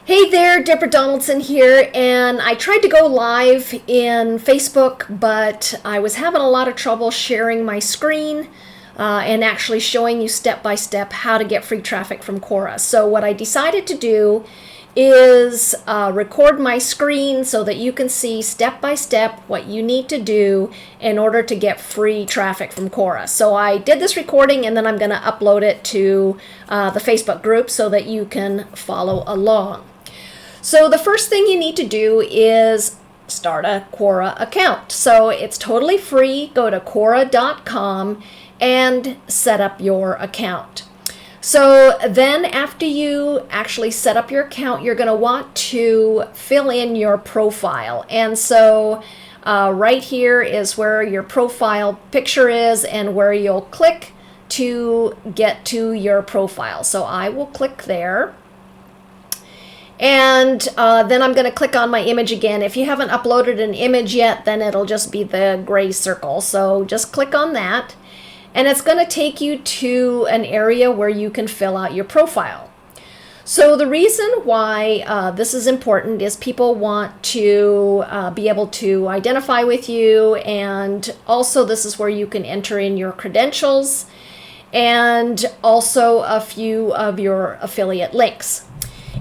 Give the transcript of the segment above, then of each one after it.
Hey there, Deborah Donaldson here, and I tried to go live in Facebook, but I was having a lot of trouble sharing my screen and actually showing you step by step how to get free traffic from Quora. So what I decided to do is record my screen so that you can see step by step what you need to do in order to get free traffic from Quora. So I did this recording and then I'm going to upload it to the Facebook group so that you can follow along. So the first thing you need to do is start a Quora account. So it's totally free. Go to Quora.com and set up your account. So then after you actually set up your account, you're going to want to fill in your profile. And so right here is where your profile picture is and where you'll click to get to your profile. So I will click there. And then I'm going to click on my image again. If you haven't uploaded an image yet, then it'll just be the gray circle. So just click on that. And it's going to take you to an area where you can fill out your profile. So the reason why this is important is people want to be able to identify with you. And also this is where you can enter in your credentials and also a few of your affiliate links.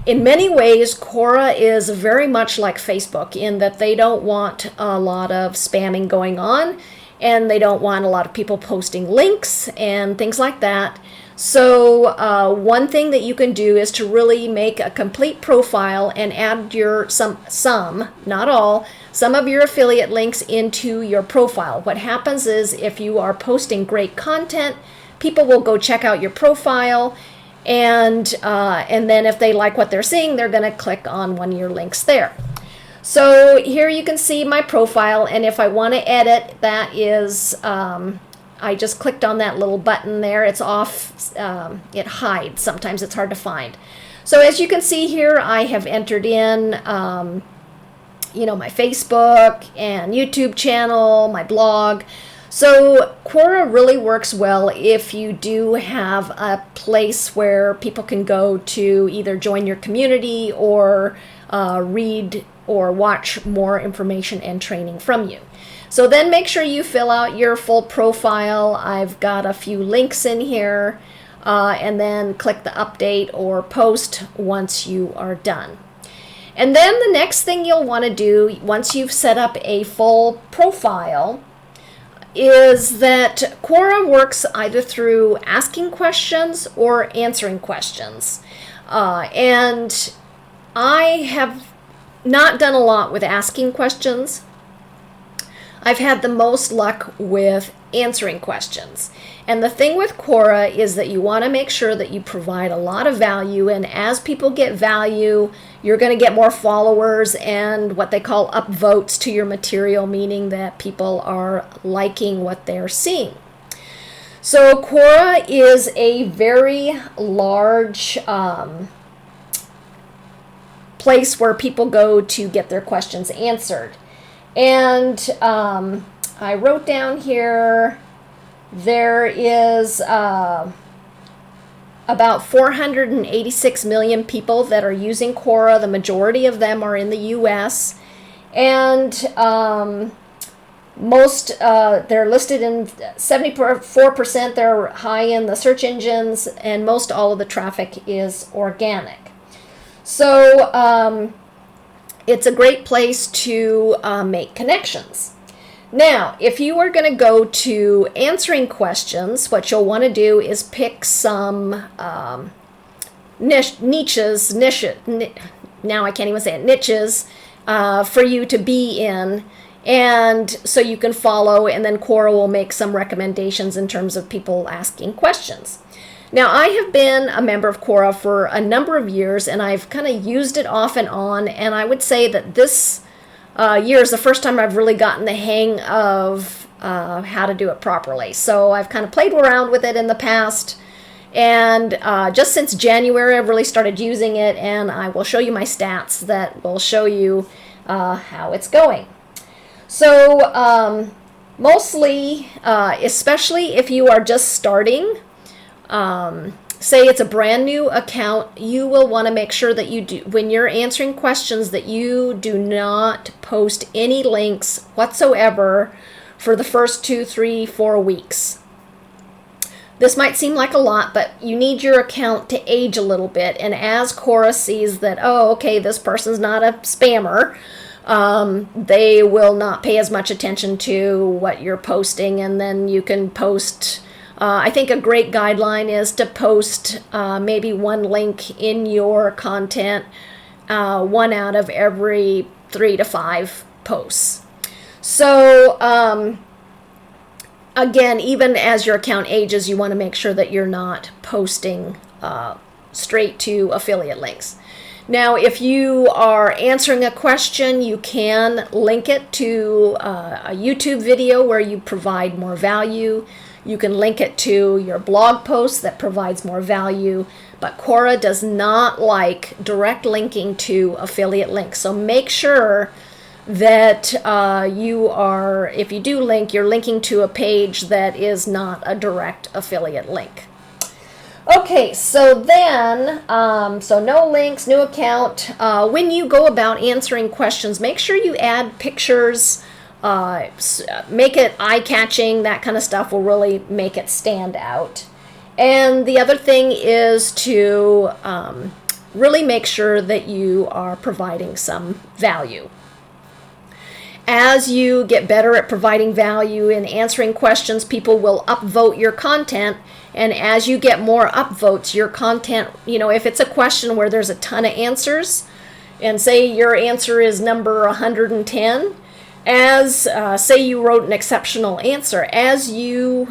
In many ways, Quora is very much like Facebook in that they don't want a lot of spamming going on and they don't want a lot of people posting links and things like that. So one thing that you can do is to really make a complete profile and add your some, not all, some of your affiliate links into your profile. What happens is if you are posting great content, people will go check out your profile. And then if they like what they're seeing, they're going to click on one of your links there. So here you can see my profile, and if I want to edit, that is, I just clicked on that little button there. It's off, it hides. Sometimes it's hard to find. So as you can see here, I have entered in, my Facebook and YouTube channel, my blog. So Quora really works well if you do have a place where people can go to either join your community or read or watch more information and training from you. So then make sure you fill out your full profile. I've got a few links in here and then click the update or post once you are done. And then the next thing you'll want to do once you've set up a full profile is that Quora works either through asking questions or answering questions. And I have not done a lot with asking questions. I've had the most luck with answering questions. And the thing with Quora is that you want to make sure that you provide a lot of value, and as people get value, you're going to get more followers and what they call upvotes to your material, meaning that people are liking what they're seeing. So Quora is a very large place where people go to get their questions answered. And I wrote down here, there is about 486 million people that are using Quora. The majority of them are in the US. And most, they're listed in 74%, they're high in the search engines, and most all of the traffic is organic. So it's a great place to make connections. Now, if you are going to go to answering questions, what you'll want to do is pick some niches, now I can't even say it, niches, for you to be in, and so you can follow, and then Quora will make some recommendations in terms of people asking questions. Now, I have been a member of Quora for a number of years, and I've kind of used it off and on, and I would say that this year is the first time I've really gotten the hang of how to do it properly. So I've kind of played around with it in the past, and just since January I've really started using it, and I will show you my stats that will show you how it's going. So mostly, especially if you are just starting, say it's a brand new account, you will want to make sure that you do, when you're answering questions, that you do not post any links whatsoever for the first 2, 3, 4 weeks. This might seem like a lot, but you need your account to age a little bit. And as Quora sees that, oh, okay, this person's not a spammer, they will not pay as much attention to what you're posting. And then you can post, I think a great guideline is to post maybe one link in your content, 1 out of every 3 to 5 posts. So, again, even as your account ages, you want to make sure that you're not posting straight to affiliate links. Now, if you are answering a question, you can link it to a YouTube video where you provide more value. You can link it to your blog post that provides more value. But Quora does not like direct linking to affiliate links. So make sure that you are, if you do link, you're linking to a page that is not a direct affiliate link. Okay, so then, so no links, new account. When you go about answering questions, make sure you add pictures, make it eye-catching. That kind of stuff will really make it stand out. And the other thing is to really make sure that you are providing some value. As you get better at providing value and answering questions, people will upvote your content. And as you get more upvotes, your content, you know, if it's a question where there's a ton of answers, and say your answer is number 110, as say you wrote an exceptional answer, as you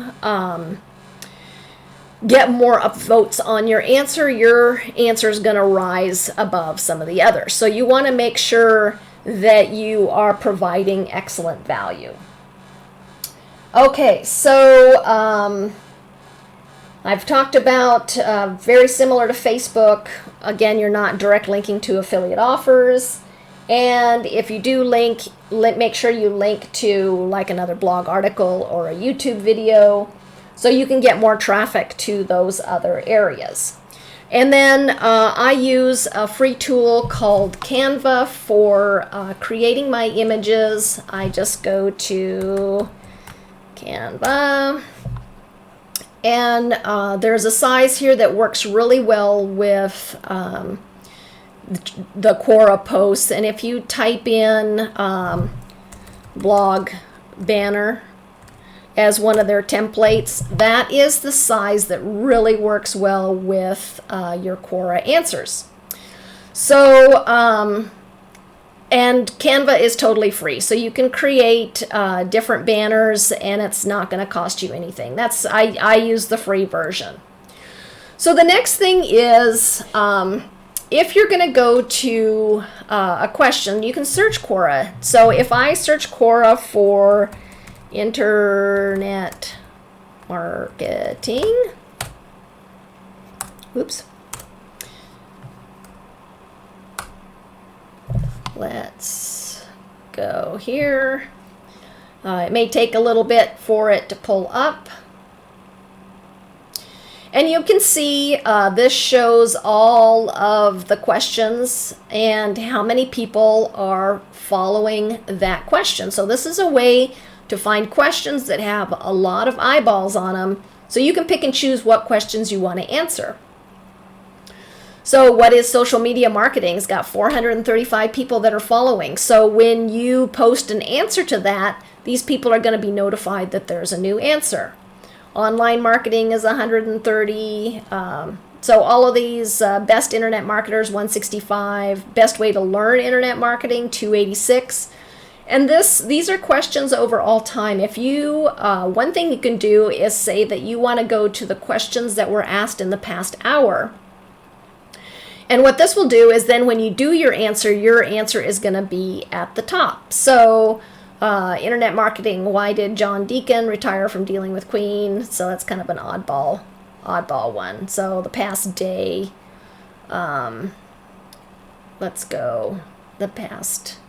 get more upvotes on your answer is going to rise above some of the others. So you want to make sure that you are providing excellent value. Okay, so I've talked about very similar to Facebook. Again, you're not direct linking to affiliate offers. And if you do link, make sure you link to like another blog article or a YouTube video so you can get more traffic to those other areas. And then I use a free tool called Canva for creating my images. I just go to Canva. And there's a size here that works really well with the Quora posts. And if you type in blog banner as one of their templates, that is the size that really works well with your Quora answers. So, and Canva is totally free, so you can create different banners, and it's not going to cost you anything. I use the free version. So the next thing is, if you're going to go to a question, you can search Quora. So if I search Quora for internet marketing, oops, let's go here. It may take a little bit for it to pull up. And you can see this shows all of the questions and how many people are following that question. So this is a way to find questions that have a lot of eyeballs on them, so you can pick and choose what questions you want to answer. So what is social media marketing? It's got 435 people that are following. So when you post an answer to that, these people are going to be notified that there's a new answer. Online marketing is 130. So all of these, best internet marketers, 165. Best way to learn internet marketing, 286. And these are questions over all time. If you, one thing you can do is say that you want to go to the questions that were asked in the past hour. And what this will do is then when you do your answer is going to be at the top. So internet marketing, why did John Deacon retire from dealing with Queen? So that's kind of an oddball one. So the past day, let's go, the past.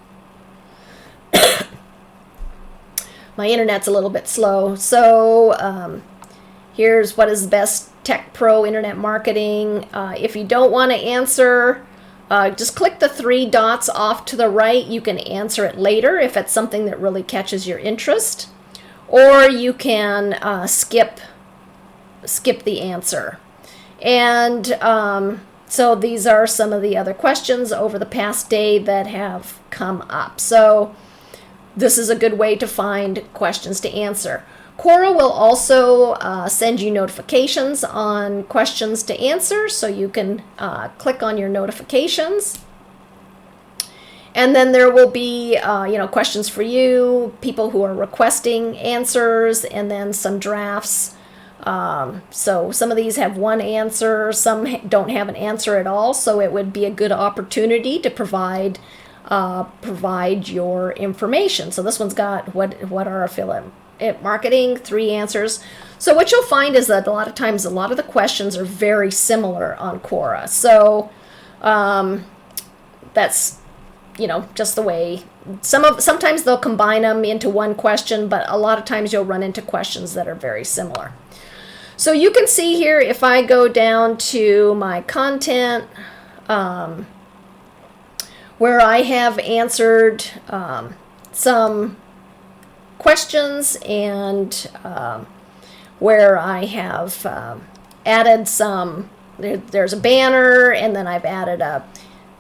My internet's a little bit slow. So here's what is the best Tech Pro Internet Marketing. If you don't want to answer, just click the 3 dots off to the right. You can answer it later if it's something that really catches your interest, or you can skip the answer. And so these are some of the other questions over the past day that have come up. So this is a good way to find questions to answer. Quora will also send you notifications on questions to answer, so you can click on your notifications. And then there will be questions for you, people who are requesting answers, and then some drafts. So some of these have one answer, some don't have an answer at all, so it would be a good opportunity to provide your information. So this one's got what are affiliate marketing, 3 answers. So what you'll find is that a lot of times a lot of the questions are very similar on Quora. So that's just the way. Sometimes they'll combine them into one question, but a lot of times you'll run into questions that are very similar. So you can see here, if I go down to my content, where I have answered some questions, and where I have added some, there's a banner, and then I've added a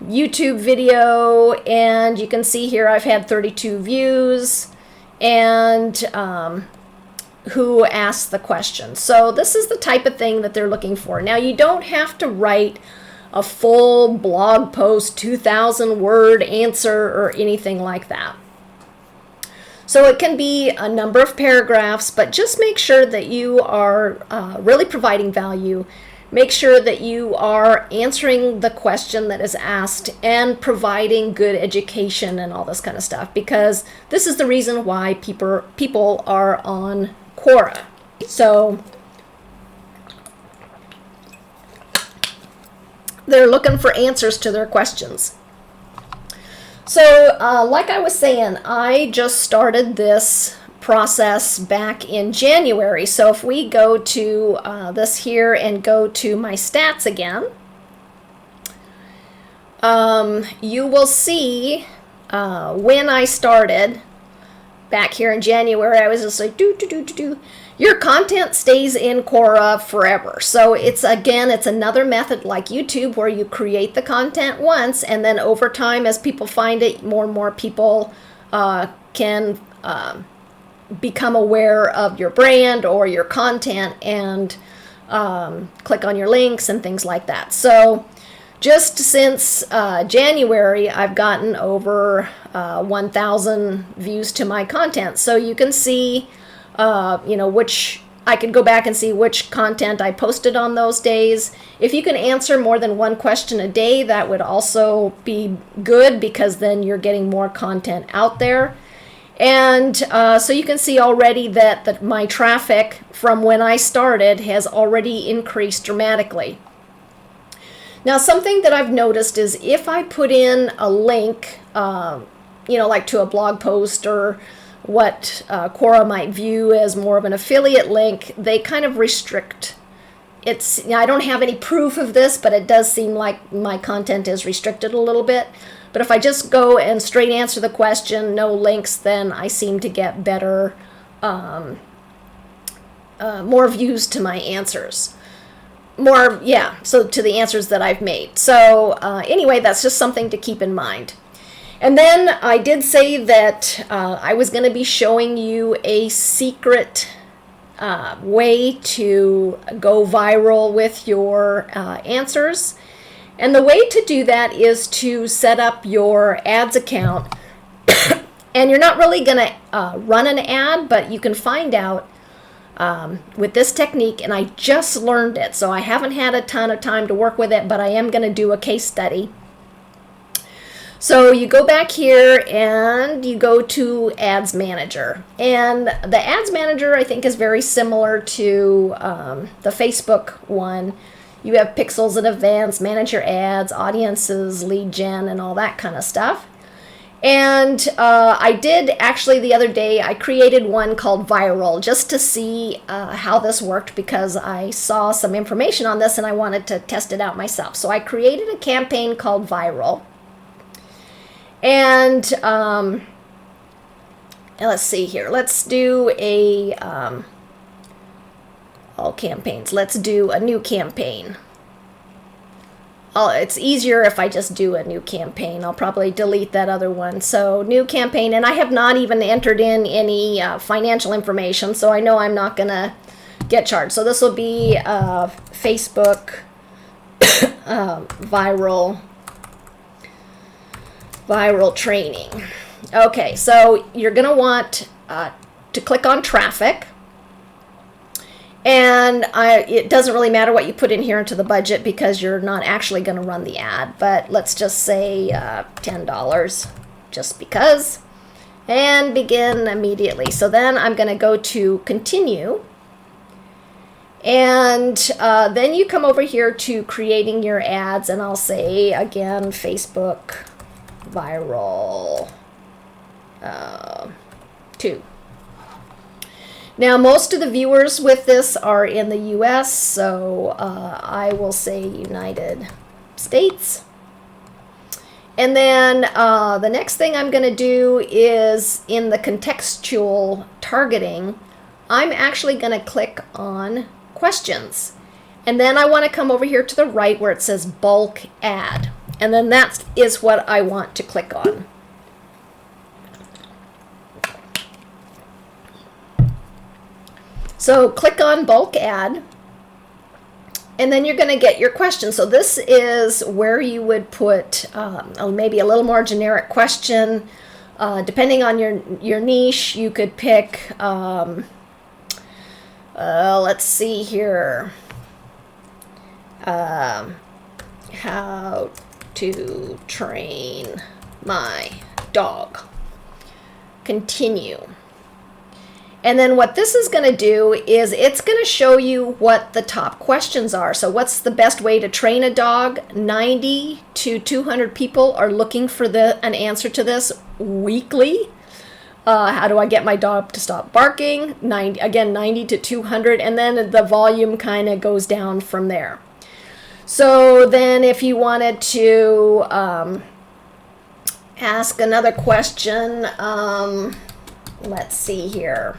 YouTube video, and you can see here I've had 32 views, and who asked the question. So this is the type of thing that they're looking for. Now, you don't have to write a full blog post, 2,000 word answer or anything like that. So it can be a number of paragraphs, but just make sure that you are really providing value. Make sure that you are answering the question that is asked and providing good education and all this kind of stuff, because this is the reason why people are on Quora. So they're looking for answers to their questions. So like I was saying, I just started this process back in January. So if we go to this here and go to my stats again, you will see when I started back here in January, I was just like, your content stays in Quora forever. So it's another method like YouTube, where you create the content once, and then over time, as people find it, more and more people can become aware of your brand or your content, and click on your links and things like that. So just since January, I've gotten over 1,000 views to my content. So you can see, which I could go back and see which content I posted on those days. If you can answer more than one question a day, that would also be good, because then you're getting more content out there. And so you can see already that my traffic from when I started has already increased dramatically. Now, something that I've noticed is if I put in a link, like to a blog post, or what Quora might view as more of an affiliate link, they kind of restrict. I don't have any proof of this, but it does seem like my content is restricted a little bit. But if I just go and straight answer the question, no links, then I seem to get better, more views to my answers. So to the answers that I've made. So anyway, that's just something to keep in mind. And then I did say that I was going to be showing you a secret way to go viral with your answers. And the way to do that is to set up your ads account. And you're not really going to run an ad, but you can find out with this technique, and I just learned it, so I haven't had a ton of time to work with it, but I am going to do a case study. So you go back here and you go to Ads Manager, and the Ads Manager I think is very similar to the Facebook one. You have pixels and events, manage your ads, audiences, lead gen, and all that kind of stuff. And I did actually the other day, I created one called Viral just to see how this worked, because I saw some information on this and I wanted to test it out myself. So I created a campaign called Viral. And let's see here. Let's do a, all campaigns. Let's do a new campaign. Oh, it's easier if I just do a new campaign. I'll probably delete that other one. So new campaign, and I have not even entered in any financial information, so I know I'm not going to get charged. So this will be Facebook viral training. Okay, so you're going to want to click on traffic. And it doesn't really matter what you put in here into the budget, because you're not actually going to run the ad. But let's just say $10, just because. And begin immediately. So then I'm going to go to continue. And then you come over here to creating your ads. And I'll say, again, Facebook viral 2. Now, most of the viewers with this are in the US, so I will say United States. And then the next thing I'm going to do is in the contextual targeting, I'm actually going to click on questions. And then I want to come over here to the right where it says bulk ad. And then that is what I want to click on. So click on bulk ad, and then you're going to get your question. So this is where you would put maybe a little more generic question. Depending on your niche, you could pick, let's see here, how to train my dog. Continue. And then what this is going to do is it's going to show you what the top questions are. So what's the best way to train a dog? 90 to 200 people are looking for an answer to this weekly. How do I get my dog to stop barking? 90 to 200. And then the volume kind of goes down from there. So then if you wanted to ask another question, let's see here.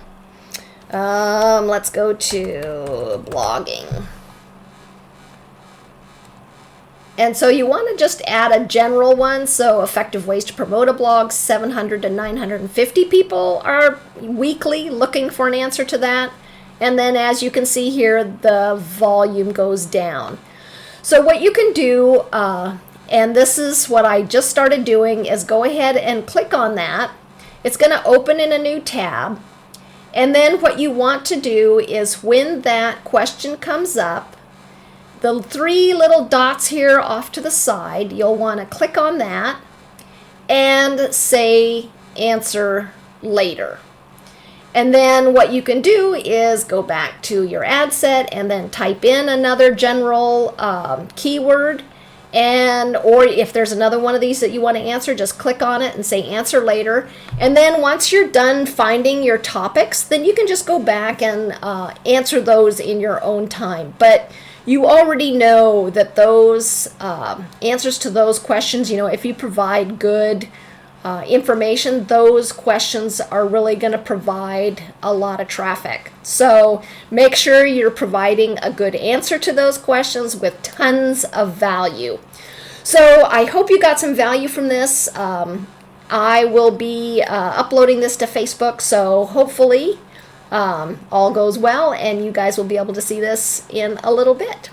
Let's go to blogging. And so you want to just add a general one. So effective ways to promote a blog, 700 to 950 people are weekly looking for an answer to that. And then as you can see here, the volume goes down. So what you can do, and this is what I just started doing, is go ahead and click on that. It's going to open in a new tab. And then what you want to do is when that question comes up, the 3 little dots here off to the side, you'll want to click on that and say answer later. And then what you can do is go back to your ad set and then type in another general keyword. Or if there's another one of these that you want to answer, just click on it and say answer later. And then once you're done finding your topics, then you can just go back and answer those in your own time. But you already know that those answers to those questions, if you provide good information, those questions are really going to provide a lot of traffic. So make sure you're providing a good answer to those questions with tons of value. So I hope you got some value from this. I will be uploading this to Facebook, so hopefully all goes well and you guys will be able to see this in a little bit.